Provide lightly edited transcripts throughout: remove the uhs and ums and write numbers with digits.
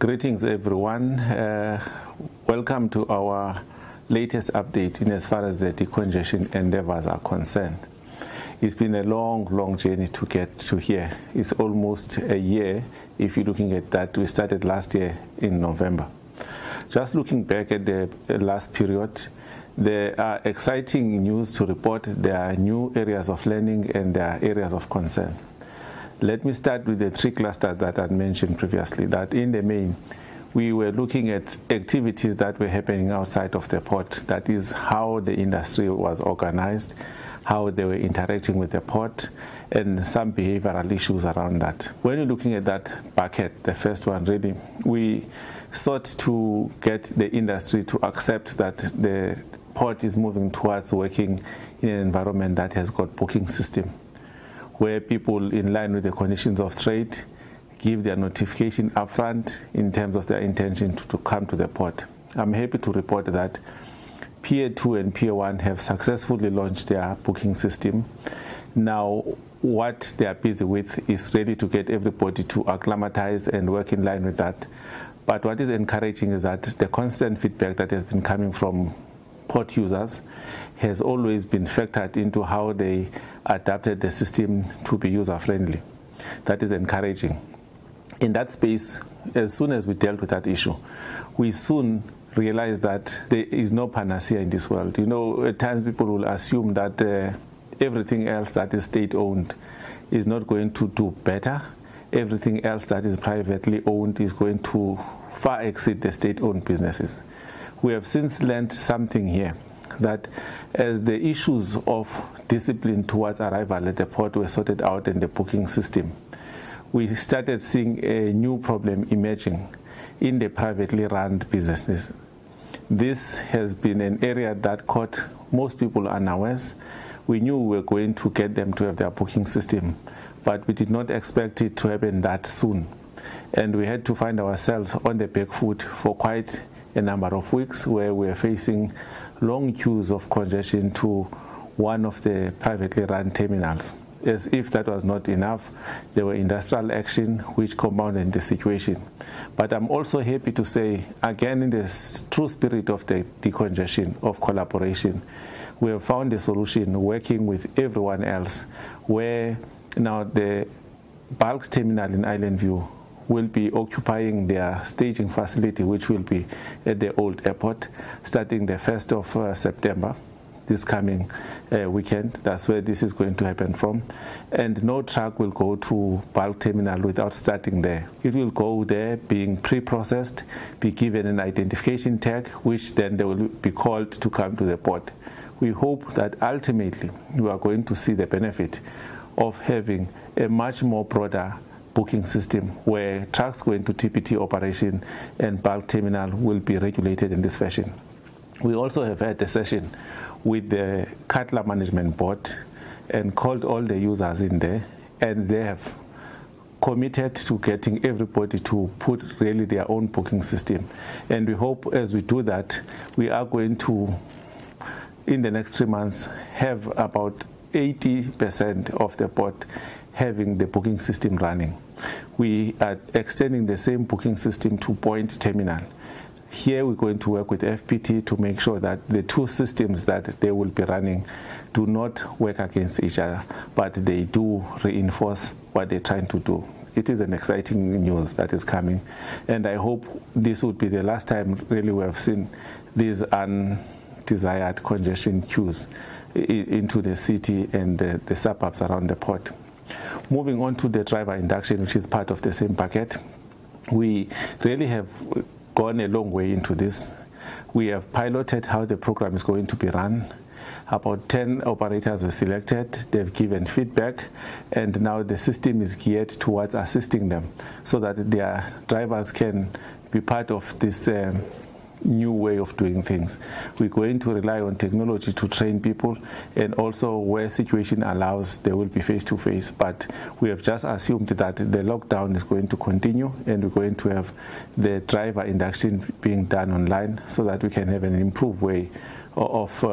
Greetings everyone. Welcome to our latest update in as far as the decongestion endeavors are concerned. It's been a long journey to get to here. It's almost a year if you're looking at that. We started last year in November. Just looking back at the last period, there are exciting news to report. There are new areas of learning and there are areas of concern. Let me start with the three clusters that I mentioned previously, that in the main, we were looking at activities that were happening outside of the port. That is how the industry was organized, how they were interacting with the port, and some behavioral issues around that. When you're looking at that bucket, the first one really, we sought to get the industry to accept that the port is moving towards working in an environment that has got booking system, where people, in line with the conditions of trade, give their notification upfront in terms of their intention to come to the port. I'm happy to report that Pier 2 and Pier 1 have successfully launched their booking system. Now, what they are busy with is really to get everybody to acclimatize and work in line with that. But what is encouraging is that the constant feedback that has been coming from port users has always been factored into how they adapted the system to be user-friendly. That is encouraging. In that space, as soon as we dealt with that issue, we soon realized that there is no panacea in this world. You know, at times people will assume that everything else that is state-owned is not going to do better. Everything else that is privately owned is going to far exceed the state-owned businesses. We have since learned something here, that as the issues of discipline towards arrival at the port were sorted out in the booking system, we started seeing a new problem emerging in the privately run businesses. This has been an area that caught most people unawares. We knew we were going to get them to have their booking system, but we did not expect it to happen that soon. And we had to find ourselves on the back foot for quite a number of weeks, where we are facing long queues of congestion to one of the privately run terminals. As if that was not enough, there were industrial action which compounded the situation. But I'm also happy to say, again, in the true spirit of the decongestion, of collaboration, we have found a solution working with everyone else, where now the bulk terminal in Island View will be occupying their staging facility, which will be at the old airport, starting the 1st of September, this coming weekend. That's where this is going to happen from. And no truck will go to bulk terminal without starting there. It will go there being pre-processed, be given an identification tag, which then they will be called to come to the port. We hope that ultimately we are going to see the benefit of having a much more broader booking system, where trucks go into TPT operation and bulk terminal will be regulated in this fashion. We also have had a session with the Cutler Management Board and called all the users in there, and they have committed to getting everybody to put really their own booking system. And we hope as we do that, we are going to, in the next 3 months, have about 80% of the port having the booking system running. We are extending the same booking system to Point Terminal. Here we're going to work with FPT to make sure that the two systems that they will be running do not work against each other, but they do reinforce what they're trying to do. It is an exciting news that is coming, and I hope this would be the last time really we have seen these undesired congestion queues into the city and the suburbs around the port. Moving on to the driver induction, which is part of the same bucket, we really have gone a long way into this. We have piloted how the program is going to be run. About 10 operators were selected. They've given feedback, and now the system is geared towards assisting them so that their drivers can be part of this new way of doing things. We're going to rely on technology to train people, and also where situation allows, they will be face-to-face. But we have just assumed that the lockdown is going to continue, and we're going to have the driver induction being done online so that we can have an improved way of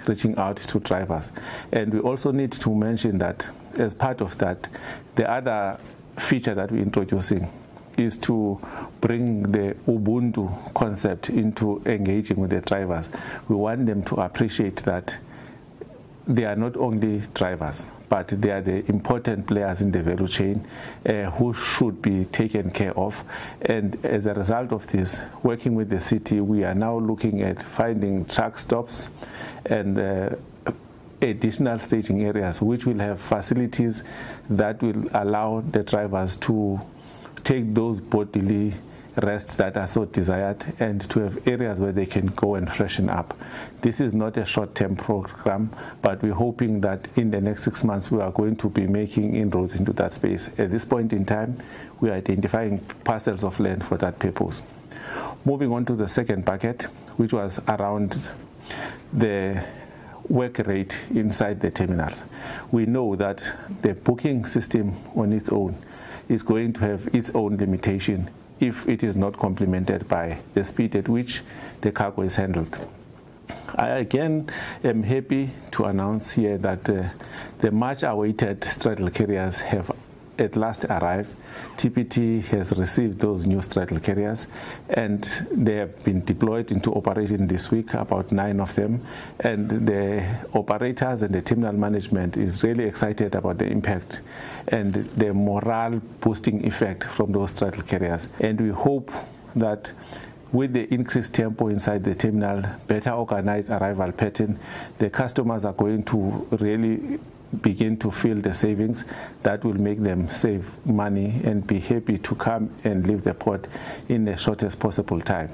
reaching out to drivers. And we also need to mention that as part of that, the other feature that we're introducing is to bring the Ubuntu concept into engaging with the drivers. We want them to appreciate that they are not only drivers, but they are the important players in the value chain who should be taken care of. And as a result of this, working with the city, we are now looking at finding truck stops and additional staging areas which will have facilities that will allow the drivers to take those bodily rests that are so desired and to have areas where they can go and freshen up. This is not a short-term program, but we're hoping that in the next 6 months we are going to be making inroads into that space. At this point in time, we are identifying parcels of land for that purpose. Moving on to the second bucket, which was around the work rate inside the terminals. We know that the booking system on its own is going to have its own limitation if it is not complemented by the speed at which the cargo is handled. I again am happy to announce here that the much awaited straddle carriers have at last arrived. TPT has received those new straddle carriers and they have been deployed into operation this week, about 9 of them, and the operators and the terminal management is really excited about the impact and the morale boosting effect from those straddle carriers. And we hope that with the increased tempo inside the terminal, better organized arrival pattern, the customers are going to really begin to feel the savings that will make them save money and be happy to come and leave the port in the shortest possible time.